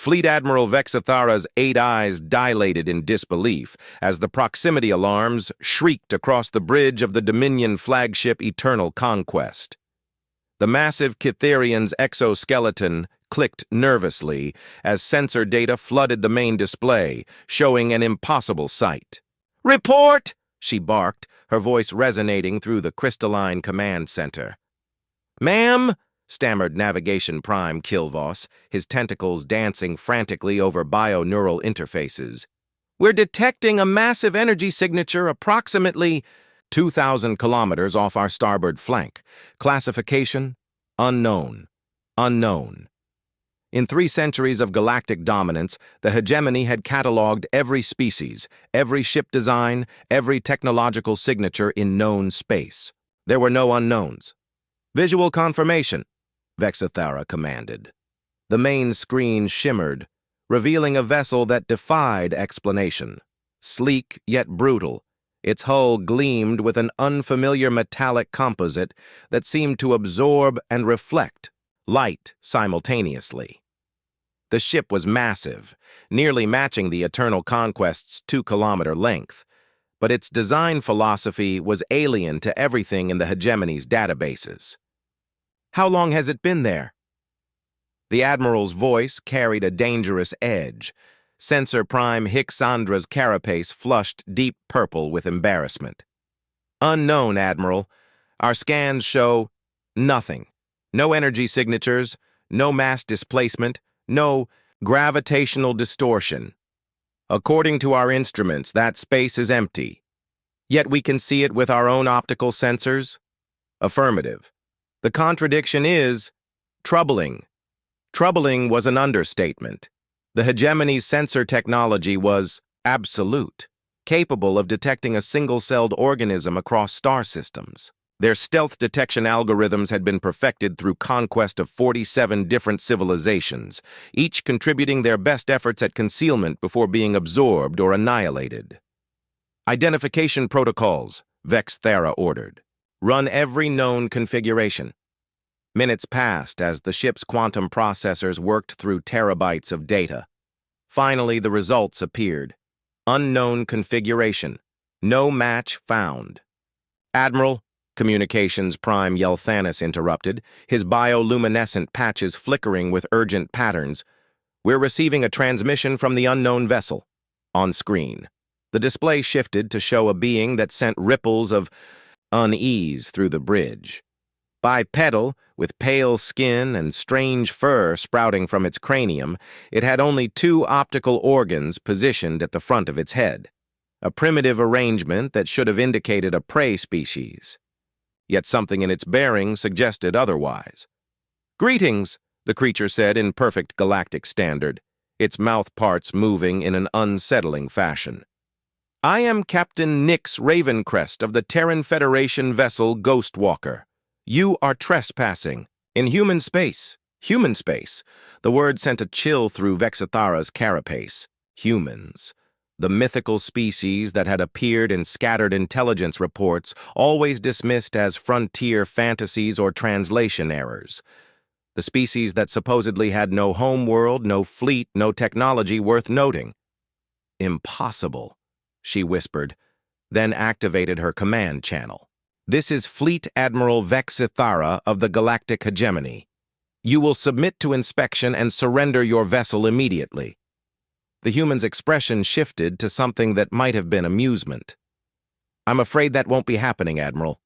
Fleet Admiral Vexithara's 8 eyes dilated in disbelief as the proximity alarms shrieked across the bridge of the Dominion flagship Eternal Conquest. The massive Cytherian's exoskeleton clicked nervously as sensor data flooded the main display, showing an impossible sight. "Report!" she barked, her voice resonating through the crystalline command center. "Ma'am," stammered Navigation Prime Kilvos, his tentacles dancing frantically over bio-neural interfaces. "We're detecting a massive energy signature approximately 2,000 kilometers off our starboard flank. Classification: unknown. Unknown." In 3 centuries of galactic dominance, the hegemony had cataloged every species, every ship design, every technological signature in known space. There were no unknowns. "Visual confirmation," Vexithara commanded. The main screen shimmered, revealing a vessel that defied explanation. Sleek yet brutal, its hull gleamed with an unfamiliar metallic composite that seemed to absorb and reflect light simultaneously. The ship was massive, nearly matching the Eternal Conquest's 2-kilometer length, but its design philosophy was alien to everything in the hegemony's databases. "How long has it been there?" The Admiral's voice carried a dangerous edge. Sensor Prime Hixandra's carapace flushed deep purple with embarrassment. "Unknown, Admiral. Our scans show nothing. No energy signatures, no mass displacement, no gravitational distortion. According to our instruments, that space is empty. Yet we can see it with our own optical sensors?" "Affirmative. The contradiction is troubling." Troubling was an understatement. The hegemony's sensor technology was absolute, capable of detecting a single-celled organism across star systems. Their stealth detection algorithms had been perfected through conquest of 47 different civilizations, each contributing their best efforts at concealment before being absorbed or annihilated. "Identification protocols," Vexithara ordered. "Run every known configuration." Minutes passed as the ship's quantum processors worked through terabytes of data. Finally, the results appeared. Unknown configuration. No match found. "Admiral," Communications Prime Yelthanis interrupted, his bioluminescent patches flickering with urgent patterns. "We're receiving a transmission from the unknown vessel." On screen, the display shifted to show a being that sent ripples of unease through the bridge. Bipedal, with pale skin and strange fur sprouting from its cranium, it had only 2 optical organs positioned at the front of its head, a primitive arrangement that should have indicated a prey species. Yet something in its bearing suggested otherwise. "Greetings," the creature said in perfect galactic standard, its mouth parts moving in an unsettling fashion. "I am Captain Nix Ravencrest of the Terran Federation vessel Ghostwalker. You are trespassing in human space." Human space. The word sent a chill through Vexithara's carapace. Humans. The mythical species that had appeared in scattered intelligence reports, always dismissed as frontier fantasies or translation errors. The species that supposedly had no home world, no fleet, no technology worth noting. "Impossible," she whispered, then activated her command channel. "This is Fleet Admiral Vexithara of the Galactic Hegemony. You will submit to inspection and surrender your vessel immediately." The human's expression shifted to something that might have been amusement. "I'm afraid that won't be happening, Admiral.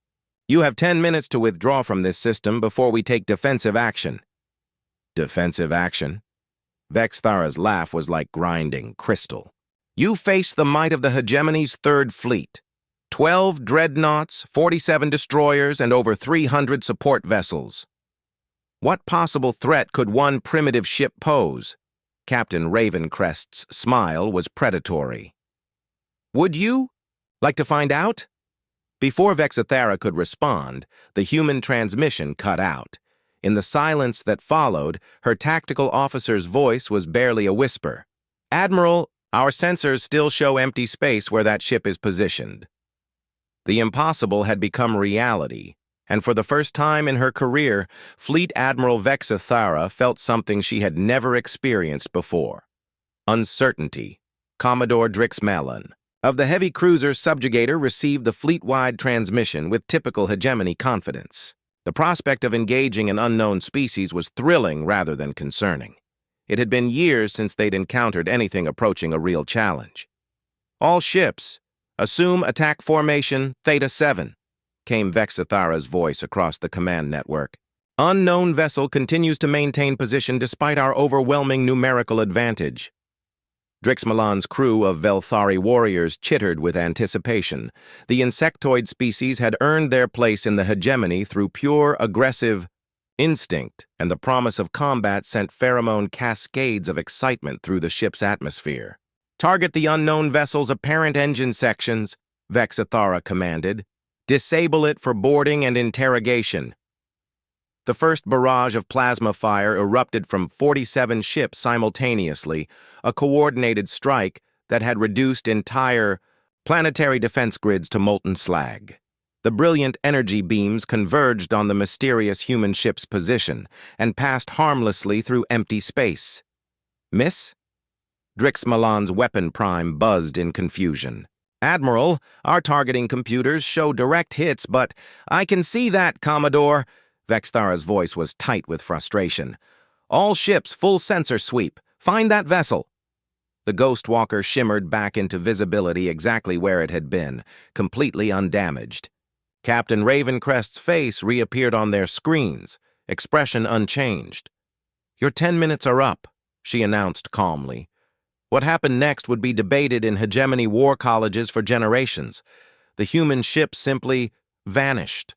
You have 10 minutes to withdraw from this system before we take defensive action." "Defensive action?" Vexithara's laugh was like grinding crystal. "You face the might of the hegemony's 3rd Fleet. 12 dreadnoughts, 47 destroyers, and over 300 support vessels. What possible threat could one primitive ship pose?" Captain Ravencrest's smile was predatory. "Would you like to find out?" Before Vexithara could respond, the human transmission cut out. In the silence that followed, her tactical officer's voice was barely a whisper. "Admiral, our sensors still show empty space where that ship is positioned." The impossible had become reality. And for the first time in her career, Fleet Admiral Vexithara felt something she had never experienced before. Uncertainty. Commodore Drix Malon of the heavy cruiser Subjugator received the fleet-wide transmission with typical hegemony confidence. The prospect of engaging an unknown species was thrilling rather than concerning. It had been years since they'd encountered anything approaching a real challenge. "All ships, assume attack formation Theta 7, came Vexithara's voice across the command network. "Unknown vessel continues to maintain position despite our overwhelming numerical advantage." Drix Malon's crew of Velthari warriors chittered with anticipation. The insectoid species had earned their place in the hegemony through pure, aggressive instinct, and the promise of combat sent pheromone cascades of excitement through the ship's atmosphere. "Target the unknown vessel's apparent engine sections," Vexithara commanded. "Disable it for boarding and interrogation." The first barrage of plasma fire erupted from 47 ships simultaneously, a coordinated strike that had reduced entire planetary defense grids to molten slag. The brilliant energy beams converged on the mysterious human ship's position and passed harmlessly through empty space. "Miss?" Drix Malon's weapon prime buzzed in confusion. "Admiral, our targeting computers show direct hits, but I can see that, Commodore." Vexithara's voice was tight with frustration. "All ships, full sensor sweep. Find that vessel." The Ghost Walker shimmered back into visibility exactly where it had been, completely undamaged. Captain Ravencrest's face reappeared on their screens, expression unchanged. "Your 10 minutes are up," she announced calmly. What happened next would be debated in hegemony war colleges for generations. The human ship simply vanished.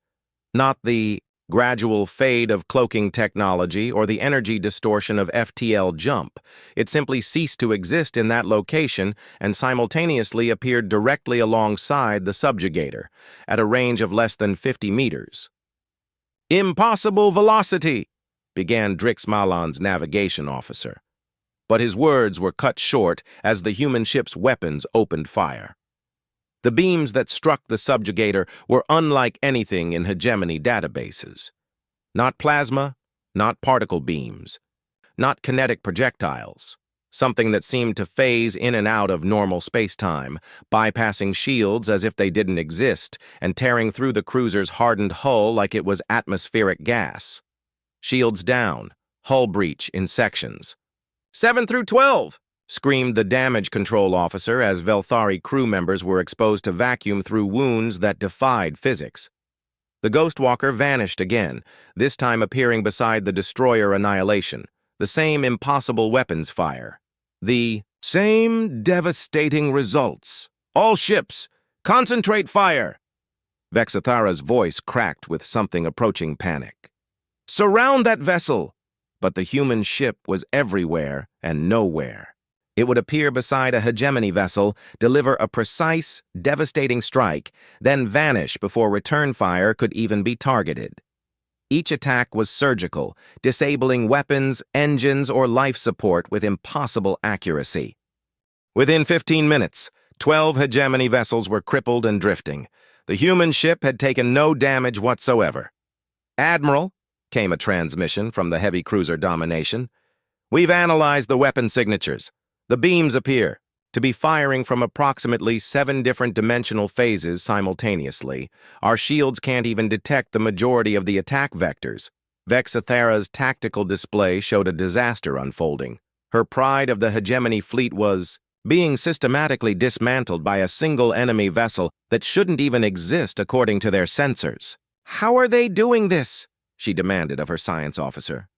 Not the gradual fade of cloaking technology or the energy distortion of FTL jump. It simply ceased to exist in that location and simultaneously appeared directly alongside the Subjugator, at a range of less than 50 meters. "Impossible velocity," began Drix Malon's navigation officer. But his words were cut short as the human ship's weapons opened fire. The beams that struck the Subjugator were unlike anything in hegemony databases. Not plasma, not particle beams, not kinetic projectiles, something that seemed to phase in and out of normal space-time, bypassing shields as if they didn't exist, and tearing through the cruiser's hardened hull like it was atmospheric gas. Shields down, hull breach in sections. 7 through 12! Screamed the damage control officer as Velthari crew members were exposed to vacuum through wounds that defied physics. The Ghost Walker vanished again, this time appearing beside the destroyer Annihilation, the same impossible weapons fire. The same devastating results. "All ships, concentrate fire!" Vexithara's voice cracked with something approaching panic. "Surround that vessel!" But the human ship was everywhere and nowhere. It would appear beside a hegemony vessel, deliver a precise, devastating strike, then vanish before return fire could even be targeted. Each attack was surgical, disabling weapons, engines, or life support with impossible accuracy. Within 15 minutes, 12 hegemony vessels were crippled and drifting. The human ship had taken no damage whatsoever. "Admiral," came a transmission from the heavy cruiser Domination, "we've analyzed the weapon signatures. The beams appear to be firing from approximately 7 different dimensional phases simultaneously. Our shields can't even detect the majority of the attack vectors." Vexithara's tactical display showed a disaster unfolding. Her pride of the hegemony fleet was being systematically dismantled by a single enemy vessel that shouldn't even exist according to their sensors. "How are they doing this?" she demanded of her science officer.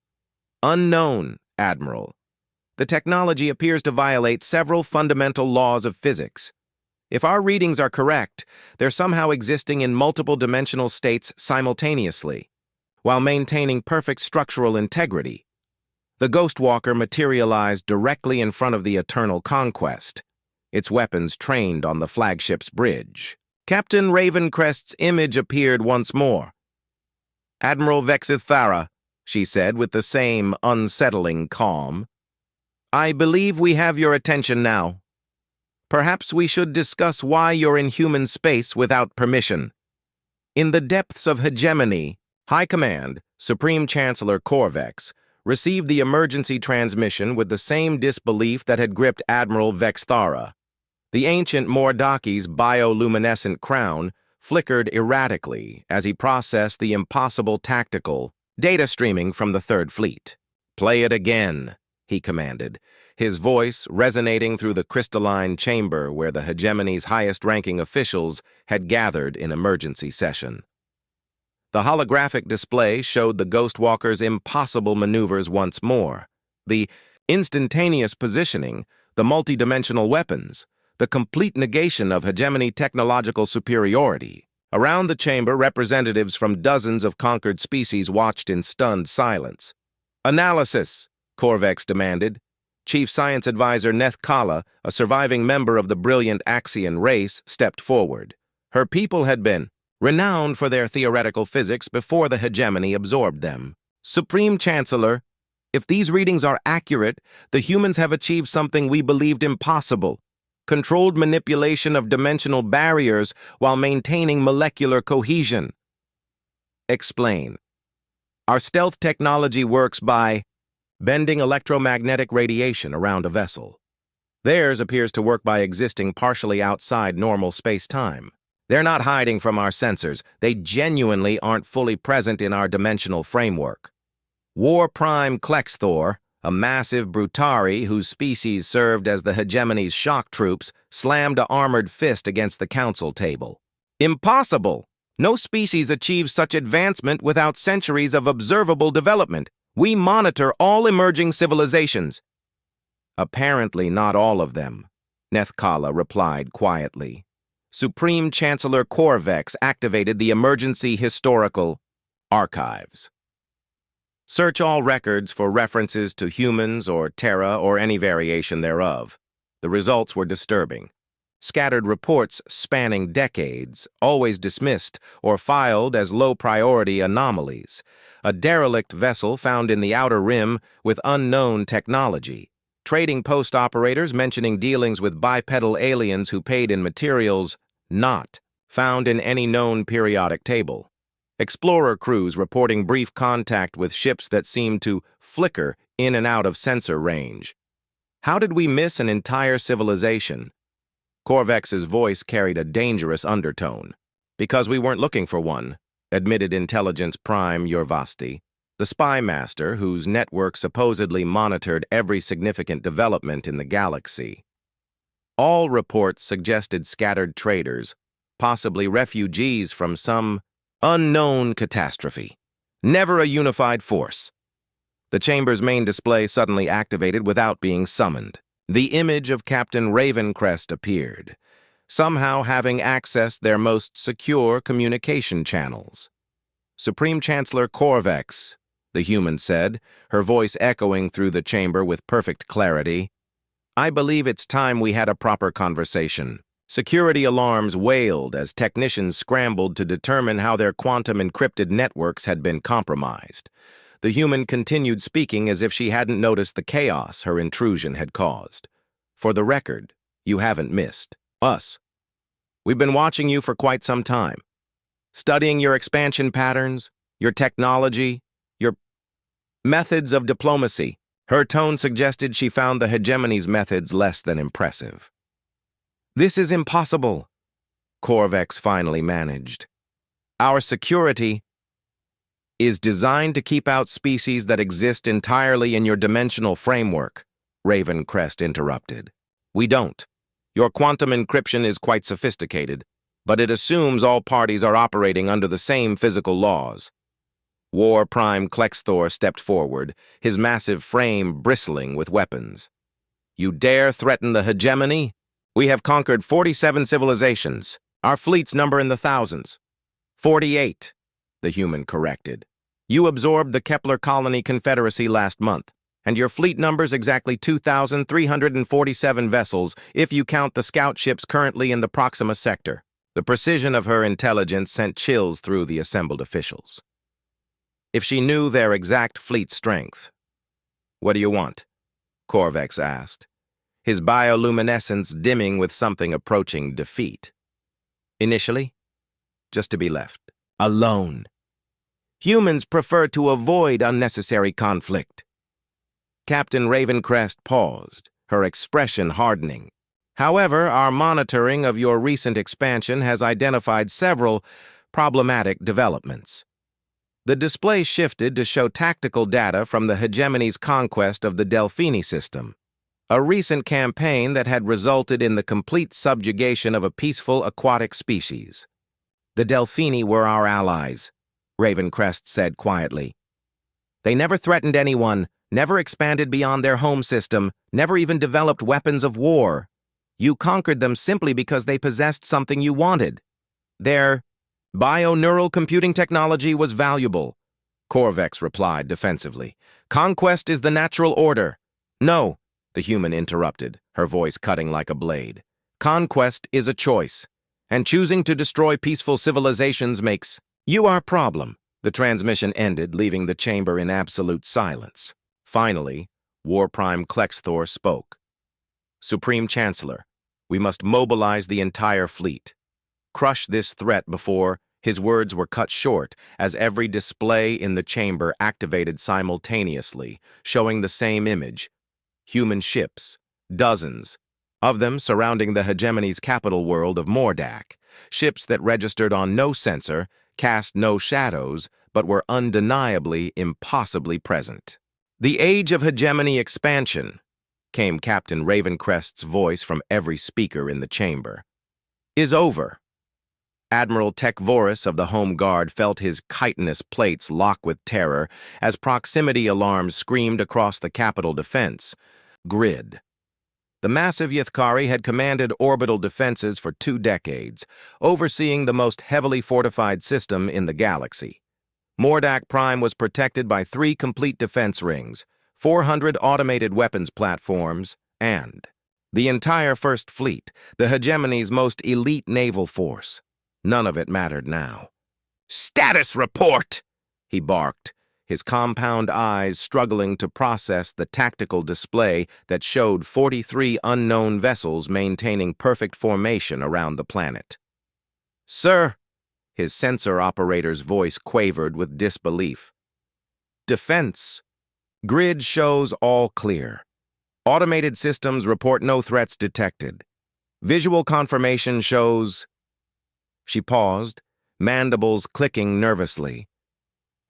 "Unknown, Admiral. The technology appears to violate several fundamental laws of physics. If our readings are correct, they're somehow existing in multiple dimensional states simultaneously, while maintaining perfect structural integrity." The Ghost Walker materialized directly in front of the Eternal Conquest, its weapons trained on the flagship's bridge. Captain Ravencrest's image appeared once more. "Admiral Vexithara," she said with the same unsettling calm, "I believe we have your attention now. Perhaps we should discuss why you're in human space without permission." In the depths of hegemony, High Command, Supreme Chancellor Corvex, received the emergency transmission with the same disbelief that had gripped Admiral Vexthara. The ancient Mordaki's bioluminescent crown flickered erratically as he processed the impossible tactical data streaming from the Third Fleet. "Play it again," he commanded, his voice resonating through the crystalline chamber where the hegemony's highest-ranking officials had gathered in emergency session. The holographic display showed the Ghostwalker's impossible maneuvers once more. The instantaneous positioning, the multidimensional weapons, the complete negation of hegemony technological superiority. Around the chamber, representatives from dozens of conquered species watched in stunned silence. "Analysis," Corvex demanded. Chief Science Advisor Neth Kala, a surviving member of the brilliant Axian race, stepped forward. Her people had been renowned for their theoretical physics before the hegemony absorbed them. "Supreme Chancellor, if these readings are accurate, the humans have achieved something we believed impossible: controlled manipulation of dimensional barriers while maintaining molecular cohesion." "Explain." "Our stealth technology works by bending electromagnetic radiation around a vessel. Theirs appears to work by existing partially outside normal space-time. They're not hiding from our sensors. They genuinely aren't fully present in our dimensional framework." War Prime Klexthor, a massive Brutari whose species served as the hegemony's shock troops, slammed an armored fist against the council table. "Impossible! No species achieves such advancement without centuries of observable development. We monitor all emerging civilizations." "Apparently not all of them," Nethkala replied quietly. Supreme Chancellor Corvex activated the emergency historical archives. "Search all records for references to humans or Terra or any variation thereof." The results were disturbing. Scattered reports spanning decades, always dismissed or filed as low-priority anomalies. A derelict vessel found in the Outer Rim with unknown technology. Trading post operators mentioning dealings with bipedal aliens who paid in materials not found in any known periodic table. Explorer crews reporting brief contact with ships that seemed to flicker in and out of sensor range. How did we miss an entire civilization? Corvex's voice carried a dangerous undertone. "Because we weren't looking for one," admitted Intelligence Prime Yorvasti, the spy master whose network supposedly monitored every significant development in the galaxy. All reports suggested scattered traders, possibly refugees from some unknown catastrophe. Never a unified force. The chamber's main display suddenly activated without being summoned. The image of Captain Ravencrest appeared, somehow having accessed their most secure communication channels. "Supreme Chancellor Corvex," the human said, her voice echoing through the chamber with perfect clarity. "I believe it's time we had a proper conversation." Security alarms wailed as technicians scrambled to determine how their quantum-encrypted networks had been compromised. The human continued speaking as if she hadn't noticed the chaos her intrusion had caused. "For the record, you haven't missed us. We've been watching you for quite some time, studying your expansion patterns, your technology, your methods of diplomacy." Her tone suggested she found the hegemony's methods less than impressive. "This is impossible," Corvex finally managed. "Our security is designed to keep out species that exist entirely in your dimensional framework," Ravencrest interrupted. "We don't. Your quantum encryption is quite sophisticated, but it assumes all parties are operating under the same physical laws." War Prime Klexthor stepped forward, his massive frame bristling with weapons. "You dare threaten the hegemony? We have conquered 47 civilizations. Our fleets number in the thousands." 48, the human corrected. "You absorbed the Kepler Colony Confederacy last month, and your fleet numbers exactly 2,347 vessels if you count the scout ships currently in the Proxima sector." The precision of her intelligence sent chills through the assembled officials. If she knew their exact fleet strength. "What do you want?" Corvex asked, his bioluminescence dimming with something approaching defeat. "Initially, just to be left." alone. Humans prefer to avoid unnecessary conflict. Captain Ravencrest paused, her expression hardening. However, our monitoring of your recent expansion has identified several problematic developments. The display shifted to show tactical data from the hegemony's conquest of the Delphini system, a recent campaign that had resulted in the complete subjugation of a peaceful aquatic species. The Delphini were our allies, Ravencrest said quietly. They never threatened anyone, never expanded beyond their home system, never even developed weapons of war. You conquered them simply because they possessed something you wanted. Their bio-neural computing technology was valuable, Corvex replied defensively. Conquest is the natural order. No, the human interrupted, her voice cutting like a blade. Conquest is a choice, and choosing to destroy peaceful civilizations makes you our problem. The transmission ended, leaving the chamber in absolute silence. Finally, War Prime Klexthor spoke. Supreme Chancellor, we must mobilize the entire fleet. Crush this threat before his words were cut short as every display in the chamber activated simultaneously, showing the same image. Human ships, dozens of them surrounding the hegemony's capital world of Mordak, ships that registered on no sensor, cast no shadows, but were undeniably, impossibly present. The age of hegemony expansion, came Captain Ravencrest's voice from every speaker in the chamber, is over. Admiral Tekvoris of the Home Guard felt his chitinous plates lock with terror as proximity alarms screamed across the capital defense grid. The massive Ythkari had commanded orbital defenses for 2 decades, overseeing the most heavily fortified system in the galaxy. Mordak Prime was protected by 3 complete defense rings, 400 automated weapons platforms, and the entire First Fleet, the hegemony's most elite naval force. None of it mattered now. "Status report!" he barked, his compound eyes struggling to process the tactical display that showed 43 unknown vessels maintaining perfect formation around the planet. "Sir," his sensor operator's voice quavered with disbelief. "Defense. Grid shows all clear. Automated systems report no threats detected. Visual confirmation shows..." She paused, mandibles clicking nervously.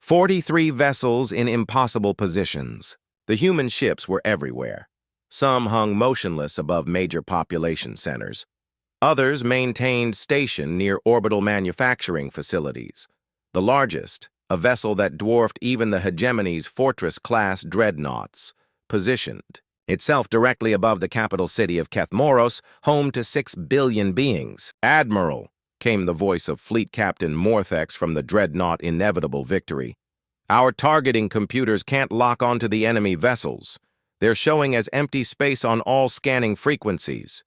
43 vessels in impossible positions. The human ships were everywhere. Some hung motionless above major population centers. Others maintained station near orbital manufacturing facilities. The largest, a vessel that dwarfed even the hegemony's Fortress-class dreadnoughts, positioned itself directly above the capital city of Kethmoros, home to 6 billion beings. "Admiral," came the voice of Fleet Captain Morthex from the dreadnought Inevitable Victory. "Our targeting computers can't lock onto the enemy vessels. They're showing as empty space on all scanning frequencies."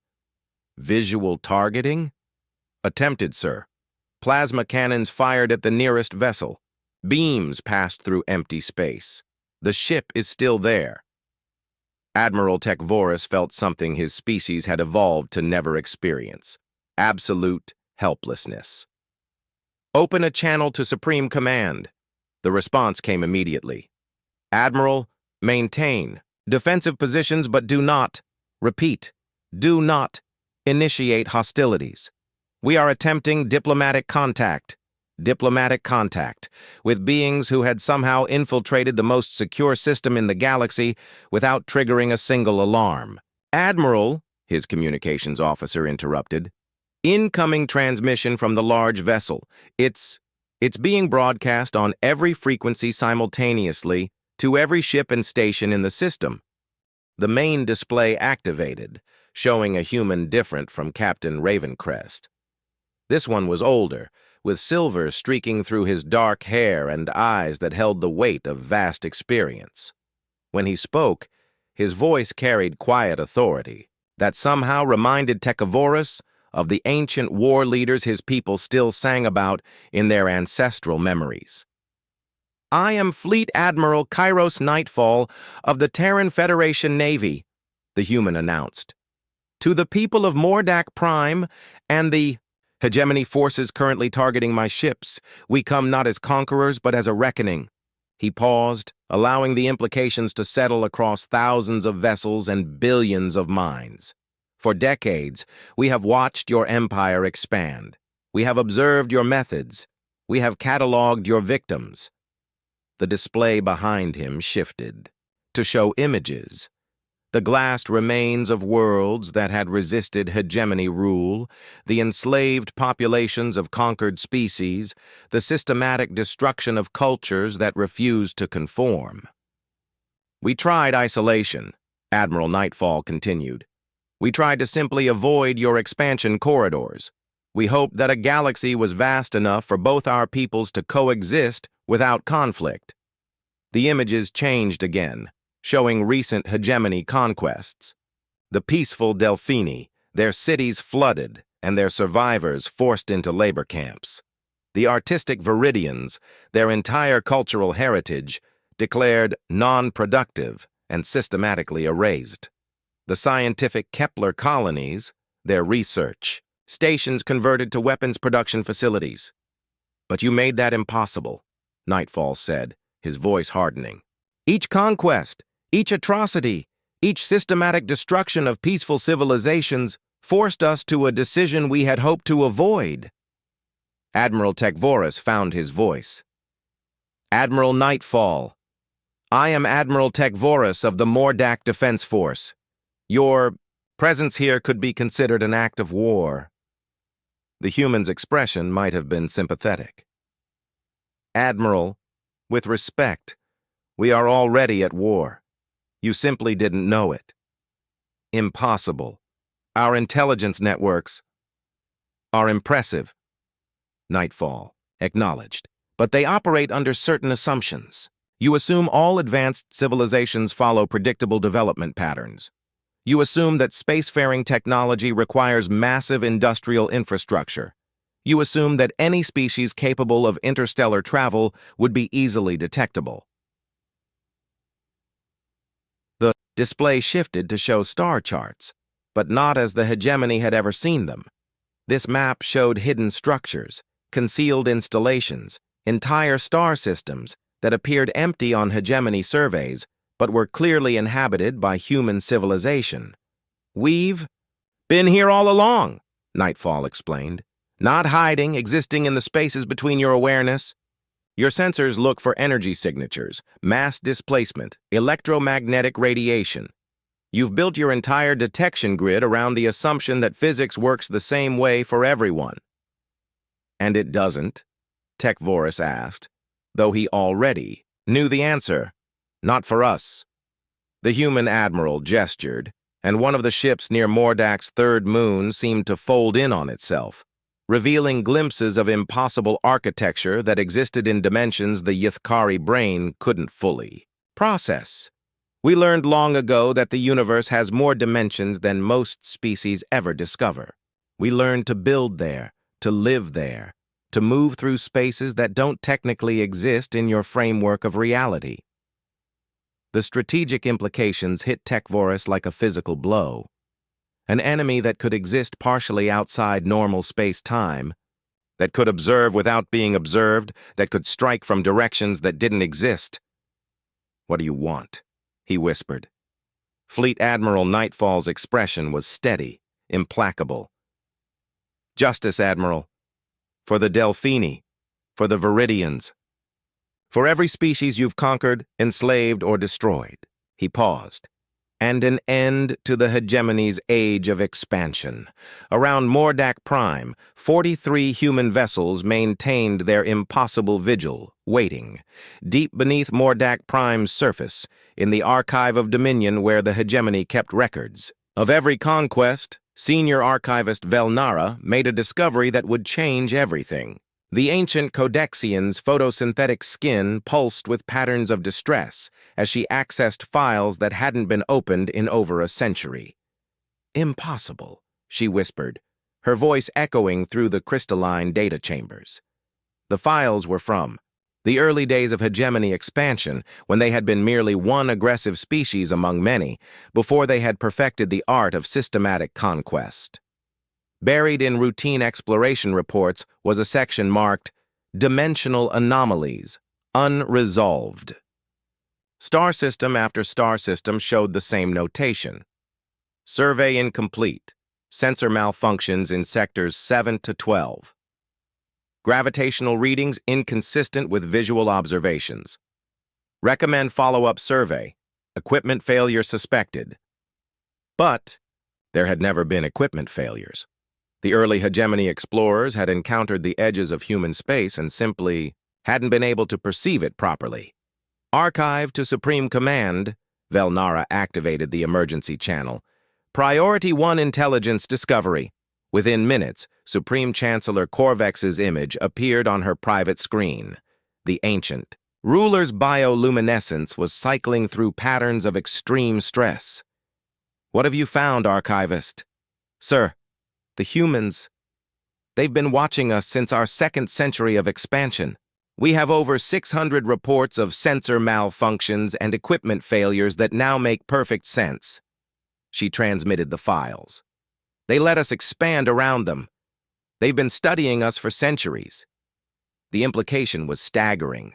"Visual targeting?" "Attempted, sir. Plasma cannons fired at the nearest vessel. Beams passed through empty space. The ship is still there." Admiral Tekvoris felt something his species had evolved to never experience. Absolute helplessness. "Open a channel to Supreme Command." The response came immediately. "Admiral, maintain defensive positions but do not, repeat, do not initiate hostilities. We are attempting diplomatic contact with beings who had somehow infiltrated the most secure system in the galaxy without triggering a single alarm." "Admiral," his communications officer interrupted, "incoming transmission from the large vessel. It's being broadcast on every frequency simultaneously to every ship and station in the system." The main display activated, showing a human different from Captain Ravencrest. This one was older, with silver streaking through his dark hair and eyes that held the weight of vast experience. When he spoke, his voice carried quiet authority that somehow reminded Tekvoris of the ancient war leaders his people still sang about in their ancestral memories. "I am Fleet Admiral Kairos Nightfall of the Terran Federation Navy," the human announced. "To the people of Mordak Prime and the Hegemony forces currently targeting my ships. We come not as conquerors, but as a reckoning. He paused, allowing the implications to settle across thousands of vessels and billions of minds. For decades, we have watched your empire expand. We have observed your methods. We have cataloged your victims. The display behind him shifted to show images. The glassed remains of worlds that had resisted hegemony rule, the enslaved populations of conquered species, the systematic destruction of cultures that refused to conform. We tried isolation, Admiral Nightfall continued. We tried to simply avoid your expansion corridors. We hoped that a galaxy was vast enough for both our peoples to coexist without conflict. The images changed again, showing recent hegemony conquests. The peaceful Delphini, their cities flooded, and their survivors forced into labor camps. The artistic Viridians, their entire cultural heritage, declared non-productive and systematically erased. The scientific Kepler colonies, their research, stations converted to weapons production facilities. But you made that impossible, Nightfall said, his voice hardening. Each conquest, each atrocity, each systematic destruction of peaceful civilizations forced us to a decision we had hoped to avoid. Admiral Tekvoris found his voice. Admiral Nightfall, I am Admiral Tekvoris of the Mordak Defense Force. Your presence here could be considered an act of war. The human's expression might have been sympathetic. Admiral, with respect, we are already at war. You simply didn't know it. Impossible. Our intelligence networks are impressive. Nightfall acknowledged. But they operate under certain assumptions. You assume all advanced civilizations follow predictable development patterns. You assume that spacefaring technology requires massive industrial infrastructure. You assume that any species capable of interstellar travel would be easily detectable. The display shifted to show star charts, but not as the hegemony had ever seen them. This map showed hidden structures, concealed installations, entire star systems that appeared empty on hegemony surveys, but were clearly inhabited by human civilization. We've been here all along, Nightfall explained. Not hiding, existing in the spaces between your awareness. Your sensors look for energy signatures, mass displacement, electromagnetic radiation. You've built your entire detection grid around the assumption that physics works the same way for everyone. And it doesn't? Tekvoris asked, though he already knew the answer. Not for us. The human admiral gestured, and one of the ships near Mordak's third moon seemed to fold in on itself, revealing glimpses of impossible architecture that existed in dimensions the Yithkari brain couldn't fully process. We learned long ago that the universe has more dimensions than most species ever discover. We learned to build there, to live there, to move through spaces that don't technically exist in your framework of reality. The strategic implications hit Tekvoris like a physical blow. An enemy that could exist partially outside normal space-time, that could observe without being observed, that could strike from directions that didn't exist. What do you want? He whispered. Fleet Admiral Nightfall's expression was steady, implacable. Justice, Admiral. For the Delphini, for the Viridians. For every species you've conquered, enslaved, or destroyed. He paused. And an end to the hegemony's age of expansion. Around Mordak Prime, 43 human vessels maintained their impossible vigil, waiting, deep beneath Mordak Prime's surface, in the archive of Dominion where the hegemony kept records. Of every conquest, senior archivist Velnara made a discovery that would change everything. The ancient Codexian's photosynthetic skin pulsed with patterns of distress as she accessed files that hadn't been opened in over a century. Impossible, she whispered, her voice echoing through the crystalline data chambers. The files were from the early days of hegemony expansion, when they had been merely one aggressive species among many, before they had perfected the art of systematic conquest. Buried in routine exploration reports was a section marked Dimensional Anomalies, Unresolved. Star system after star system showed the same notation. Survey incomplete. Sensor malfunctions in sectors 7 to 12. Gravitational readings inconsistent with visual observations. Recommend follow-up survey. Equipment failure suspected. But there had never been equipment failures. The early hegemony explorers had encountered the edges of human space and simply hadn't been able to perceive it properly. Archive to Supreme Command, Velnara activated the emergency channel. Priority 1 intelligence discovery. Within minutes, Supreme Chancellor Korvex's image appeared on her private screen. The ancient ruler's bioluminescence was cycling through patterns of extreme stress. What have you found, Archivist? Sir, the humans. They've been watching us since our 2nd century of expansion. We have over 600 reports of sensor malfunctions and equipment failures that now make perfect sense. She transmitted the files. They let us expand around them. They've been studying us for centuries. The implication was staggering.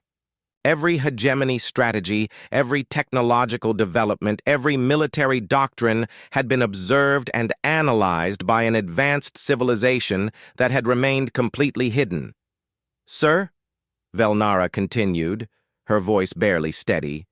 Every hegemony strategy, every technological development, every military doctrine had been observed and analyzed by an advanced civilization that had remained completely hidden. Sir? Velnara continued, her voice barely steady.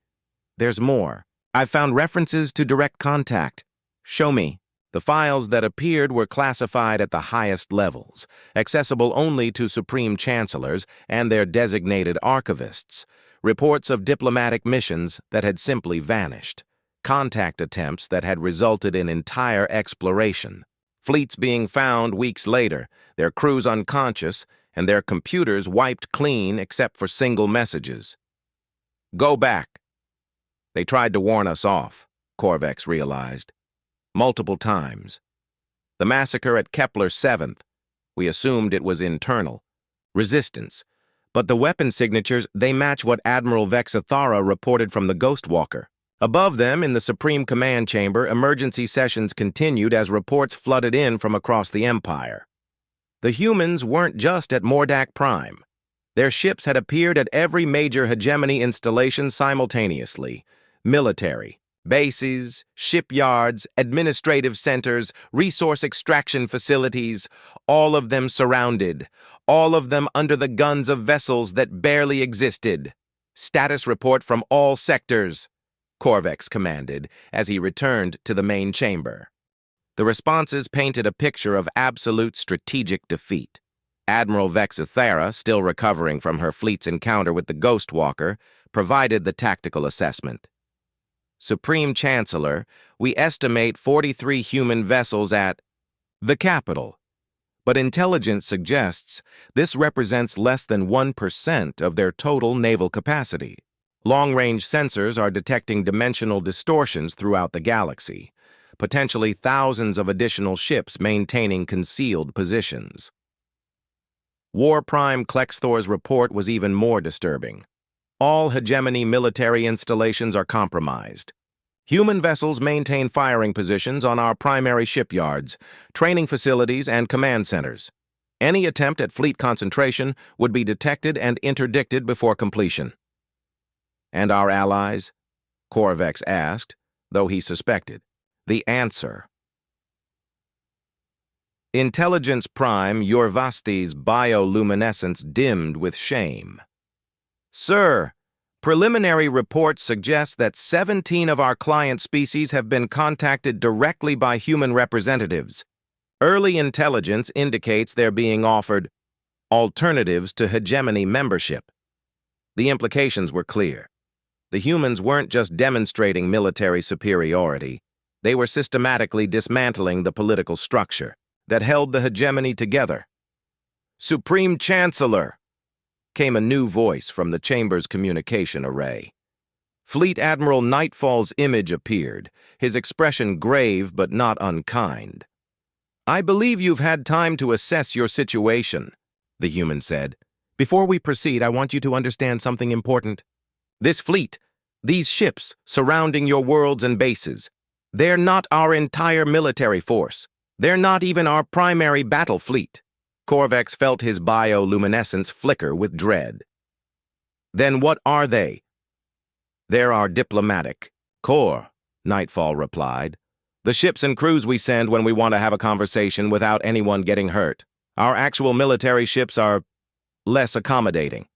There's more. I've found references to direct contact. Show me. The files that appeared were classified at the highest levels, accessible only to Supreme Chancellors and their designated archivists. Reports of diplomatic missions that had simply vanished. Contact attempts that had resulted in entire exploration. Fleets being found weeks later, their crews unconscious, and their computers wiped clean except for single messages. Go back. They tried to warn us off, Korvex realized. Multiple times. The massacre at Kepler 7th, we assumed it was internal. Resistance. But the weapon signatures, they match what Admiral Vexathara reported from the Ghostwalker. Above them, in the Supreme Command Chamber, emergency sessions continued as reports flooded in from across the Empire. The humans weren't just at Mordak Prime. Their ships had appeared at every major hegemony installation simultaneously. Military, bases, shipyards, administrative centers, resource extraction facilities, all of them surrounded, all of them under the guns of vessels that barely existed. Status report from all sectors, Korvex commanded as he returned to the main chamber. The responses painted a picture of absolute strategic defeat. Admiral Vexathara, still recovering from her fleet's encounter with the Ghostwalker, provided the tactical assessment. Supreme Chancellor, we estimate 43 human vessels at the capital, but intelligence suggests this represents less than 1% of their total naval capacity. Long-range sensors are detecting dimensional distortions throughout the galaxy, potentially thousands of additional ships maintaining concealed positions. War Prime Klexthor's report was even more disturbing. All hegemony military installations are compromised. Human vessels maintain firing positions on our primary shipyards, training facilities, and command centers. Any attempt at fleet concentration would be detected and interdicted before completion. And our allies? Korvex asked, though he suspected. The answer. Intelligence Prime Yorvasthi's bioluminescence dimmed with shame. Sir, preliminary reports suggest that 17 of our client species have been contacted directly by human representatives. Early intelligence indicates they're being offered alternatives to hegemony membership. The implications were clear. The humans weren't just demonstrating military superiority. They were systematically dismantling the political structure that held the hegemony together. Supreme Chancellor, came a new voice from the chamber's communication array. Fleet Admiral Nightfall's image appeared, his expression grave but not unkind. I believe you've had time to assess your situation, the human said. Before we proceed, I want you to understand something important. This fleet, these ships surrounding your worlds and bases, they're not our entire military force. They're not even our primary battle fleet. Korvax felt his bioluminescence flicker with dread. Then what are they? They're our diplomatic corps, Nightfall replied. The ships and crews we send when we want to have a conversation without anyone getting hurt. Our actual military ships are less accommodating.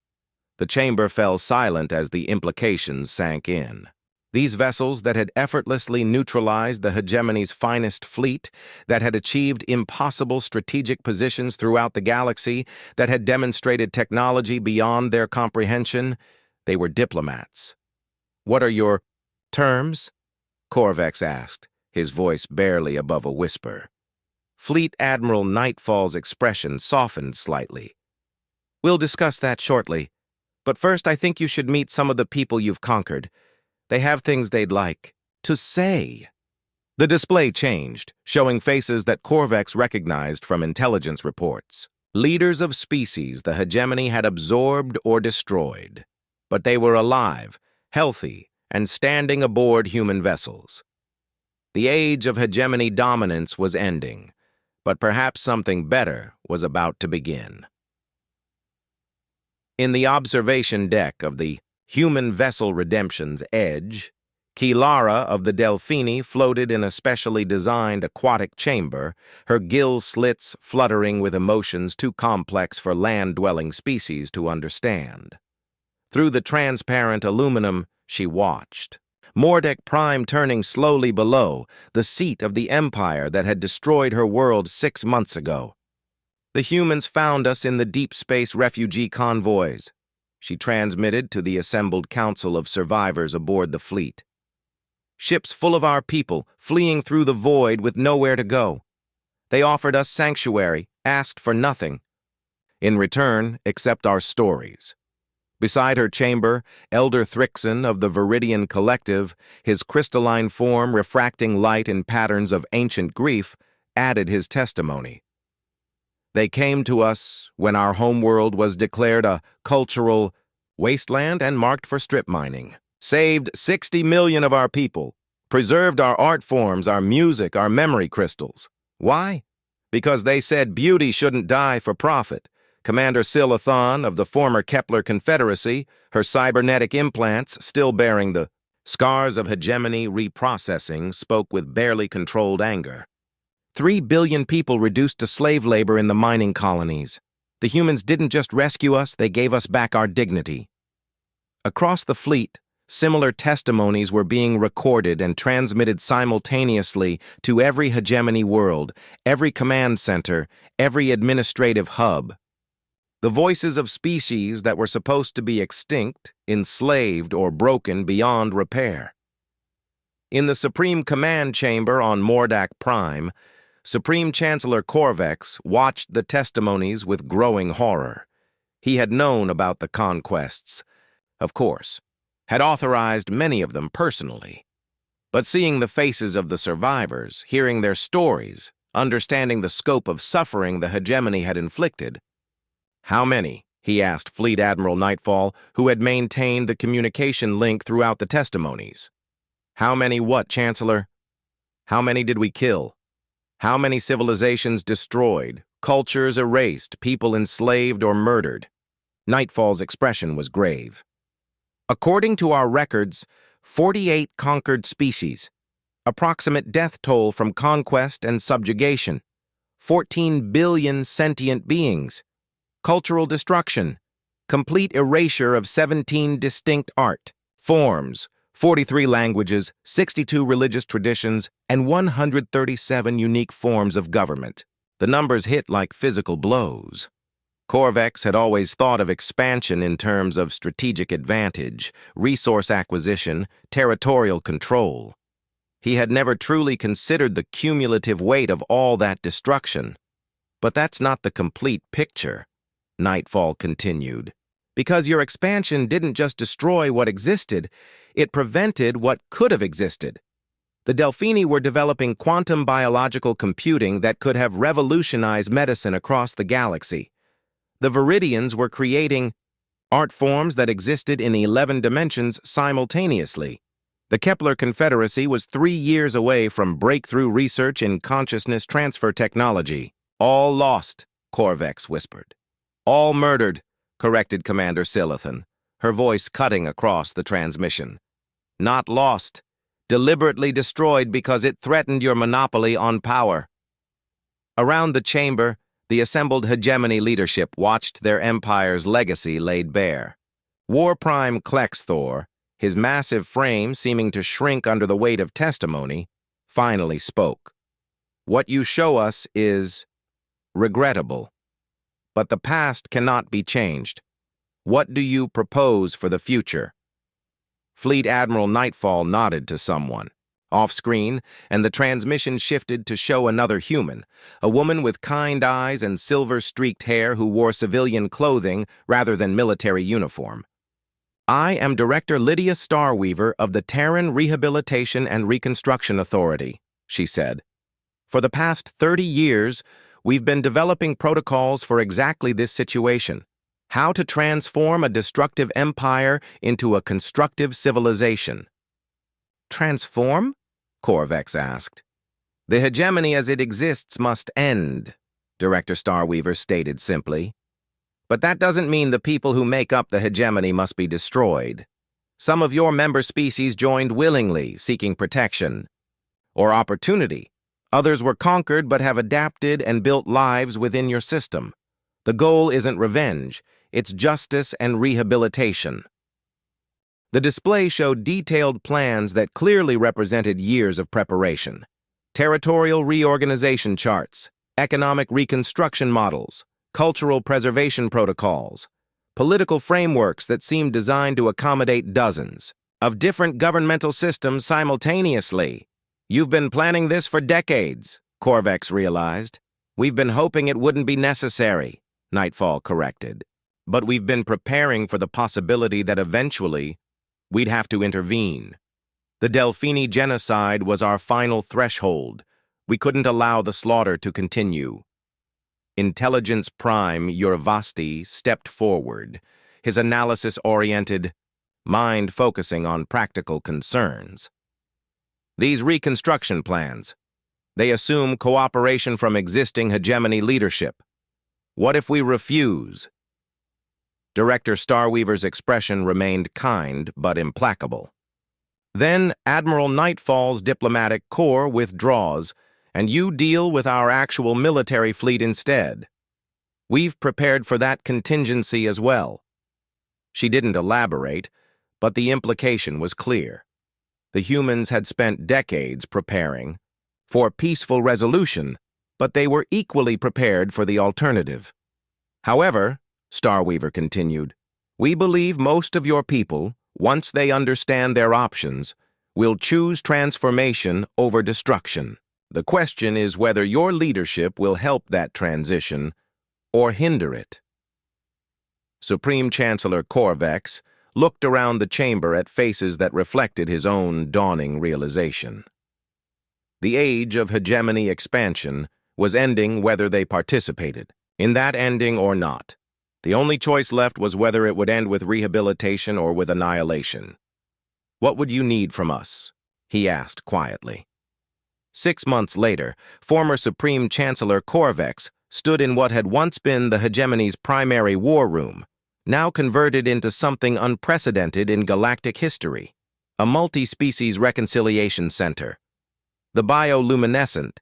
The chamber fell silent as the implications sank in. These vessels that had effortlessly neutralized the hegemony's finest fleet, that had achieved impossible strategic positions throughout the galaxy, that had demonstrated technology beyond their comprehension, they were diplomats. What are your terms? Korvax asked, his voice barely above a whisper. Fleet Admiral Nightfall's expression softened slightly. We'll discuss that shortly, but first I think you should meet some of the people you've conquered. They have things they'd like to say. The display changed, showing faces that Korvax recognized from intelligence reports. Leaders of species the hegemony had absorbed or destroyed. But they were alive, healthy, and standing aboard human vessels. The age of hegemony dominance was ending, but perhaps something better was about to begin. In the observation deck of the Human Vessel Redemption's Edge, Kilara of the Delphini floated in a specially designed aquatic chamber, her gill slits fluttering with emotions too complex for land-dwelling species to understand. Through the transparent aluminum, she watched. Mordek Prime turning slowly below, the seat of the empire that had destroyed her world 6 months ago. The humans found us in the deep space refugee convoys, she transmitted to the assembled council of survivors aboard the fleet. Ships full of our people, fleeing through the void with nowhere to go. They offered us sanctuary, asked for nothing. In return, except our stories. Beside her chamber, Elder Thrixon of the Viridian Collective, his crystalline form refracting light in patterns of ancient grief, added his testimony. They came to us when our homeworld was declared a cultural wasteland and marked for strip mining. Saved 60 million of our people. Preserved our art forms, our music, our memory crystals. Why? Because they said beauty shouldn't die for profit. Commander Silathon of the former Kepler Confederacy, her cybernetic implants still bearing the scars of hegemony reprocessing, spoke with barely controlled anger. 3 billion people reduced to slave labor in the mining colonies. The humans didn't just rescue us, they gave us back our dignity. Across the fleet, similar testimonies were being recorded and transmitted simultaneously to every hegemony world, every command center, every administrative hub. The voices of species that were supposed to be extinct, enslaved, or broken beyond repair. In the Supreme Command Chamber on Mordak Prime, Supreme Chancellor Korvax watched the testimonies with growing horror. He had known about the conquests, of course, had authorized many of them personally. But seeing the faces of the survivors, hearing their stories, understanding the scope of suffering the hegemony had inflicted. How many? He asked Fleet Admiral Nightfall, who had maintained the communication link throughout the testimonies. How many what, Chancellor? How many did we kill? How many civilizations destroyed, cultures erased, people enslaved or murdered? Nightfall's expression was grave. According to our records, 48 conquered species, approximate death toll from conquest and subjugation, 14 billion sentient beings, cultural destruction, complete erasure of 17 distinct art forms, 43 languages, 62 religious traditions, and 137 unique forms of government. The numbers hit like physical blows. Korvax had always thought of expansion in terms of strategic advantage, resource acquisition, territorial control. He had never truly considered the cumulative weight of all that destruction. But that's not the complete picture, Nightfall continued. Because your expansion didn't just destroy what existed, it prevented what could have existed. The Delphini were developing quantum biological computing that could have revolutionized medicine across the galaxy. The Viridians were creating art forms that existed in 11 dimensions simultaneously. The Kepler Confederacy was 3 years away from breakthrough research in consciousness transfer technology. All lost, Corvex whispered. All murdered, corrected Commander Silithan, her voice cutting across the transmission. Not lost, deliberately destroyed because it threatened your monopoly on power. Around the chamber, the assembled hegemony leadership watched their empire's legacy laid bare. War Prime Klexthor, his massive frame seeming to shrink under the weight of testimony, finally spoke. What you show us is regrettable, but the past cannot be changed. What do you propose for the future? Fleet Admiral Nightfall nodded to someone. Off-screen, and the transmission shifted to show another human, a woman with kind eyes and silver-streaked hair who wore civilian clothing rather than military uniform. I am Director Lydia Starweaver of the Terran Rehabilitation and Reconstruction Authority, she said. For the past 30 years, we've been developing protocols for exactly this situation. How to transform a destructive empire into a constructive civilization. Transform? Corvex asked. The hegemony as it exists must end, Director Starweaver stated simply. But that doesn't mean the people who make up the hegemony must be destroyed. Some of your member species joined willingly, seeking protection or opportunity. Others were conquered but have adapted and built lives within your system. The goal isn't revenge, it's justice and rehabilitation. The display showed detailed plans that clearly represented years of preparation. Territorial reorganization charts, economic reconstruction models, cultural preservation protocols, political frameworks that seemed designed to accommodate dozens of different governmental systems simultaneously. You've been planning this for decades, Corvex realized. We've been hoping it wouldn't be necessary, Nightfall corrected. But we've been preparing for the possibility that eventually we'd have to intervene. The Delphini genocide was our final threshold. We couldn't allow the slaughter to continue. Intelligence Prime Uravasti stepped forward, his analysis-oriented, mind focusing on practical concerns. These reconstruction plans, they assume cooperation from existing hegemony leadership. What if we refuse? Director Starweaver's expression remained kind but implacable. Then Admiral Nightfall's diplomatic corps withdraws, and you deal with our actual military fleet instead. We've prepared for that contingency as well. She didn't elaborate, but the implication was clear. The humans had spent decades preparing for peaceful resolution, but they were equally prepared for the alternative. However, Starweaver continued, we believe most of your people, once they understand their options, will choose transformation over destruction. The question is whether your leadership will help that transition or hinder it. Supreme Chancellor Corvex looked around the chamber at faces that reflected his own dawning realization. The age of hegemony expansion was ending whether they participated in that ending or not. The only choice left was whether it would end with rehabilitation or with annihilation. What would you need from us? He asked quietly. 6 months later, former Supreme Chancellor Corvex stood in what had once been the hegemony's primary war room, now converted into something unprecedented in galactic history, a multi-species reconciliation center. The bioluminescent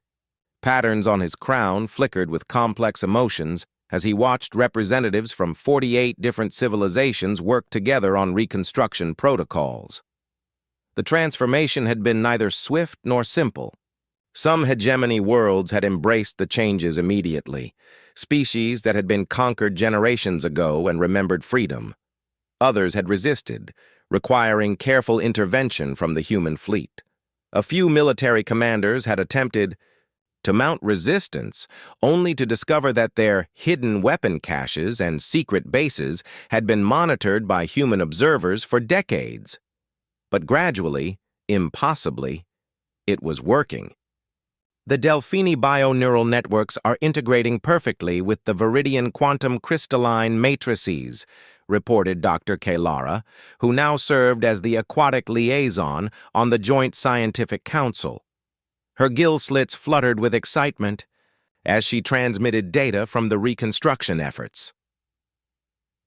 patterns on his crown flickered with complex emotions as he watched representatives from 48 different civilizations work together on reconstruction protocols. The transformation had been neither swift nor simple. Some hegemony worlds had embraced the changes immediately, species that had been conquered generations ago and remembered freedom. Others had resisted, requiring careful intervention from the human fleet. A few military commanders had attempted to mount resistance, only to discover that their hidden weapon caches and secret bases had been monitored by human observers for decades. But gradually, impossibly, it was working. The Delphini bioneural networks are integrating perfectly with the Viridian quantum crystalline matrices, reported Dr. Lara, who now served as the aquatic liaison on the Joint Scientific Council. Her gill slits fluttered with excitement as she transmitted data from the reconstruction efforts.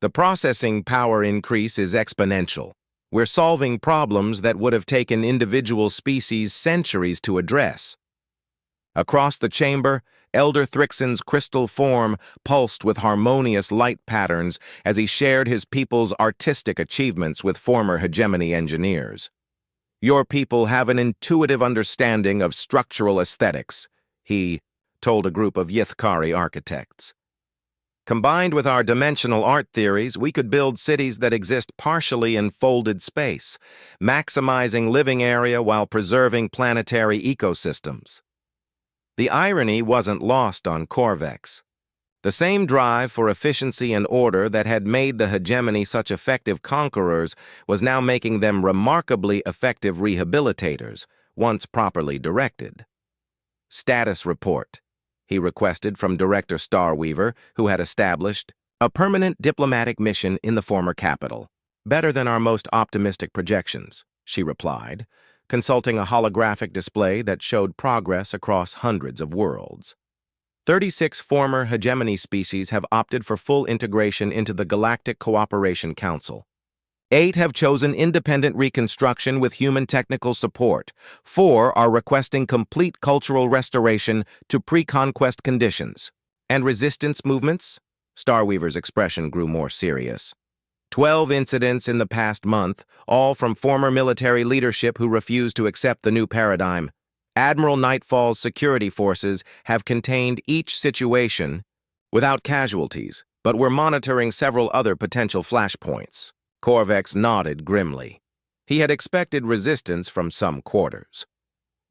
The processing power increase is exponential. We're solving problems that would have taken individual species centuries to address. Across the chamber, Elder Thrixon's crystal form pulsed with harmonious light patterns as he shared his people's artistic achievements with former hegemony engineers. Your people have an intuitive understanding of structural aesthetics, he told a group of Yithkari architects. Combined with our dimensional art theories, we could build cities that exist partially in folded space, maximizing living area while preserving planetary ecosystems. The irony wasn't lost on Corvex. The same drive for efficiency and order that had made the hegemony such effective conquerors was now making them remarkably effective rehabilitators, once properly directed. Status report, he requested from Director Starweaver, who had established a permanent diplomatic mission in the former capital. Better than our most optimistic projections, she replied, consulting a holographic display that showed progress across hundreds of worlds. 36 former hegemony species have opted for full integration into the Galactic Cooperation Council. 8 have chosen independent reconstruction with human technical support. 4 are requesting complete cultural restoration to pre-conquest conditions. And resistance movements? Starweaver's expression grew more serious. 12 incidents in the past month, all from former military leadership who refused to accept the new paradigm. Admiral Nightfall's security forces have contained each situation without casualties, but we're monitoring several other potential flashpoints. Corvex nodded grimly. He had expected resistance from some quarters.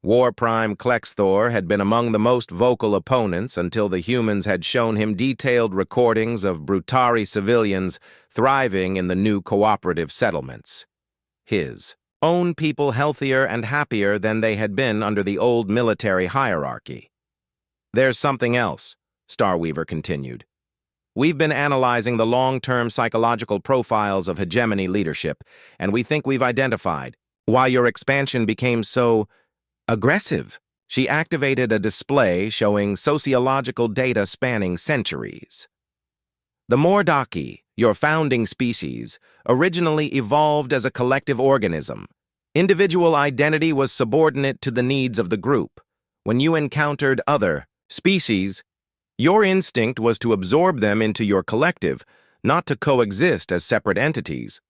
War Prime Klexthor had been among the most vocal opponents until the humans had shown him detailed recordings of Brutari civilians thriving in the new cooperative settlements. His own people healthier and happier than they had been under the old military hierarchy. There's something else, Starweaver continued. We've been analyzing the long-term psychological profiles of hegemony leadership, and we think we've identified why your expansion became so aggressive. She activated a display showing sociological data spanning centuries. The Mordaki, your founding species, originally evolved as a collective organism. Individual identity was subordinate to the needs of the group. When you encountered other species, your instinct was to absorb them into your collective, not to coexist as separate entities.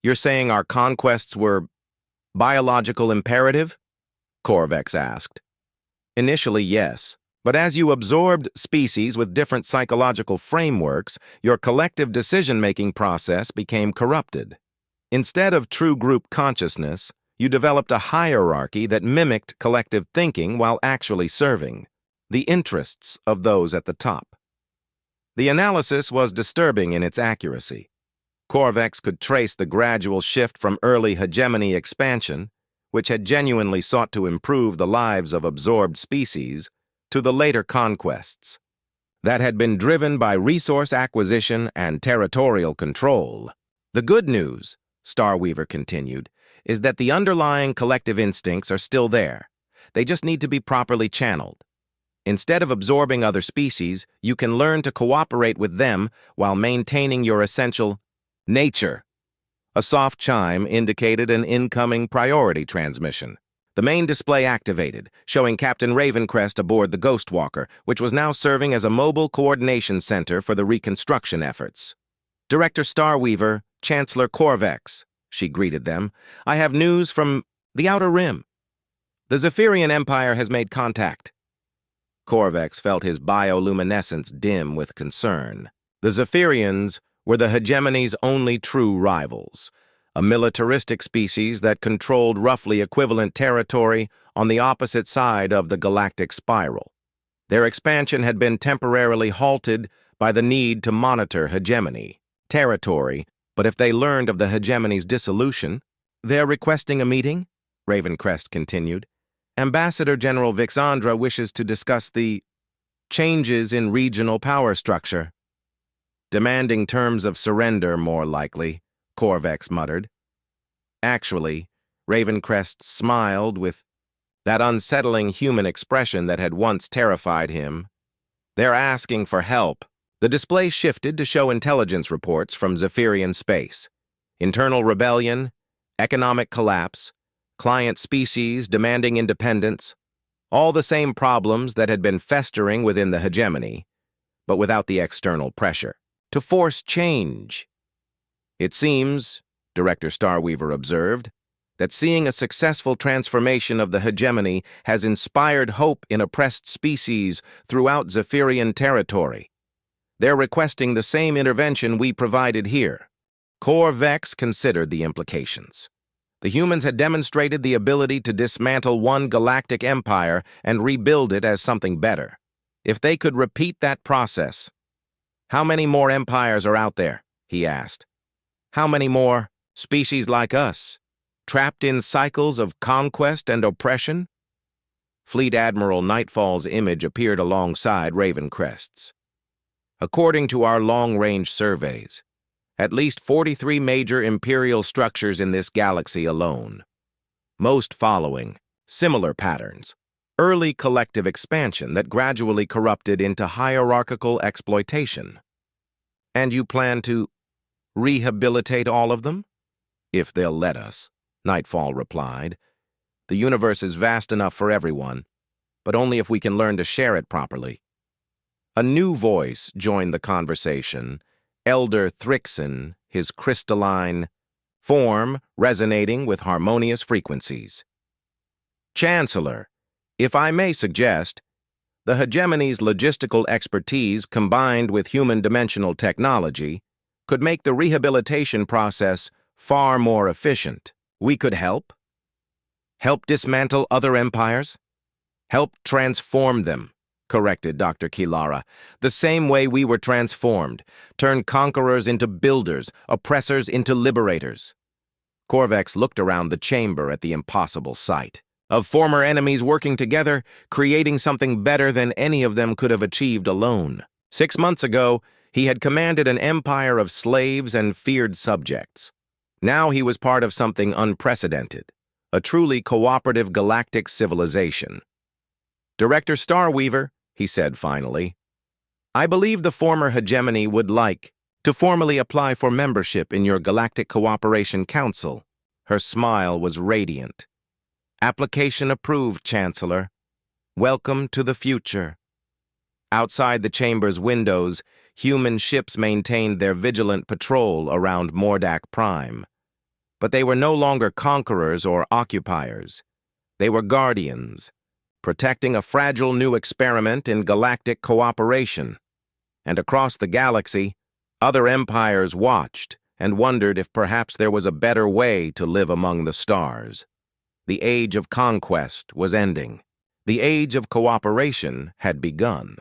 You're saying our conquests were biological imperative? Corvex asked. Initially, yes, but as you absorbed species with different psychological frameworks, your collective decision-making process became corrupted. Instead of true group consciousness, you developed a hierarchy that mimicked collective thinking while actually serving the interests of those at the top. The analysis was disturbing in its accuracy. Corvex could trace the gradual shift from early hegemony expansion, which had genuinely sought to improve the lives of absorbed species, to the later conquests that had been driven by resource acquisition and territorial control. The good news, Starweaver continued, is that the underlying collective instincts are still there. They just need to be properly channeled. Instead of absorbing other species, you can learn to cooperate with them while maintaining your essential nature. A soft chime indicated an incoming priority transmission. The main display activated, showing Captain Ravencrest aboard the Ghostwalker, which was now serving as a mobile coordination center for the reconstruction efforts. Director Starweaver, Chancellor Corvex, she greeted them. I have news from the Outer Rim. The Zephyrian Empire has made contact. Corvex felt his bioluminescence dim with concern. The Zephyrians were the hegemony's only true rivals, a militaristic species that controlled roughly equivalent territory on the opposite side of the galactic spiral. Their expansion had been temporarily halted by the need to monitor hegemony territory, but if they learned of the hegemony's dissolution, they're requesting a meeting, Ravencrest continued. Ambassador General Vixandra wishes to discuss the changes in regional power structure. Demanding terms of surrender, more likely, Korvex muttered. Actually, Ravencrest smiled with that unsettling human expression that had once terrified him. They're asking for help. The display shifted to show intelligence reports from Zephyrian space. Internal rebellion, economic collapse, client species demanding independence, all the same problems that had been festering within the hegemony, but without the external pressure to force change. It seems, Director Starweaver observed, that seeing a successful transformation of the hegemony has inspired hope in oppressed species throughout Zephyrian territory. They're requesting the same intervention we provided here. Korvex considered the implications. The humans had demonstrated the ability to dismantle one galactic empire and rebuild it as something better. If they could repeat that process, how many more empires are out there? He asked. How many more species like us, trapped in cycles of conquest and oppression? Fleet Admiral Nightfall's image appeared alongside Ravencrest's. According to our long-range surveys, at least 43 major imperial structures in this galaxy alone, most following similar patterns. Early collective expansion that gradually corrupted into hierarchical exploitation. And you plan to rehabilitate all of them? If they'll let us, Nightfall replied. The universe is vast enough for everyone, but only if we can learn to share it properly. A new voice joined the conversation, Elder Thrixon, his crystalline form resonating with harmonious frequencies. Chancellor, if I may suggest, the hegemony's logistical expertise combined with human dimensional technology could make the rehabilitation process far more efficient. We could help? Help dismantle other empires? Help transform them, corrected Dr. Kilara. The same way we were transformed, turn conquerors into builders, oppressors into liberators. Korvex looked around the chamber at the impossible sight of former enemies working together, creating something better than any of them could have achieved alone. 6 months ago, he had commanded an empire of slaves and feared subjects. Now he was part of something unprecedented, a truly cooperative galactic civilization. Director Starweaver, he said finally, I believe the former hegemony would like to formally apply for membership in your Galactic Cooperation Council. Her smile was radiant. Application approved, Chancellor. Welcome to the future. Outside the chamber's windows, human ships maintained their vigilant patrol around Mordak Prime. But they were no longer conquerors or occupiers. They were guardians, protecting a fragile new experiment in galactic cooperation. And across the galaxy, other empires watched and wondered if perhaps there was a better way to live among the stars. The age of conquest was ending. The age of cooperation had begun.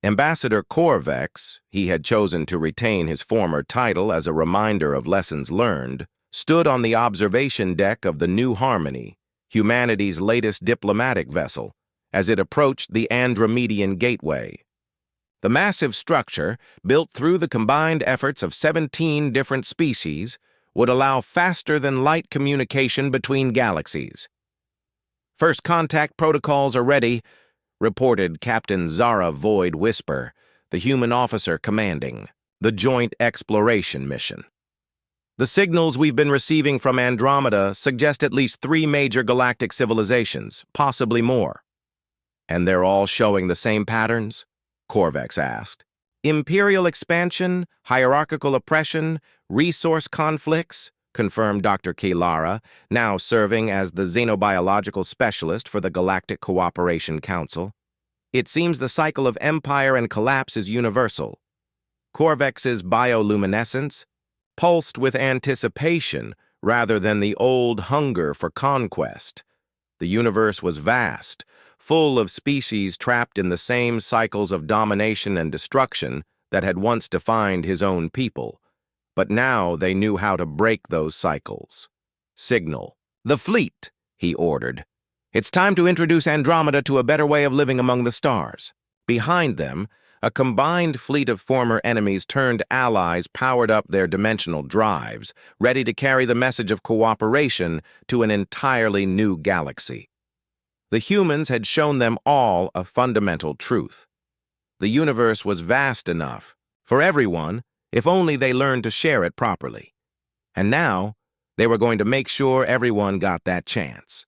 Ambassador Korvex, he had chosen to retain his former title as a reminder of lessons learned, stood on the observation deck of the New Harmony, humanity's latest diplomatic vessel, as it approached the Andromedian Gateway. The massive structure, built through the combined efforts of 17 different species, would allow faster-than-light communication between galaxies. First contact protocols are ready, reported Captain Zara Void Whisper, the human officer commanding the Joint Exploration Mission. The signals we've been receiving from Andromeda suggest at least 3 major galactic civilizations, possibly more. And they're all showing the same patterns? Korvex asked. Imperial expansion, hierarchical oppression, resource conflicts, confirmed Dr. Kilara, now serving as the xenobiological specialist for the Galactic Cooperation Council. It seems the cycle of empire and collapse is universal. Korvex's bioluminescence pulsed with anticipation rather than the old hunger for conquest. The universe was vast, full of species trapped in the same cycles of domination and destruction that had once defined his own people. But now they knew how to break those cycles. Signal. The fleet, he ordered. It's time to introduce Andromeda to a better way of living among the stars. Behind them, A combined fleet of former enemies turned allies powered up their dimensional drives, ready to carry the message of cooperation to an entirely new galaxy. The humans had shown them all a fundamental truth. The universe was vast enough for everyone if only they learned to share it properly. And now, they were going to make sure everyone got that chance.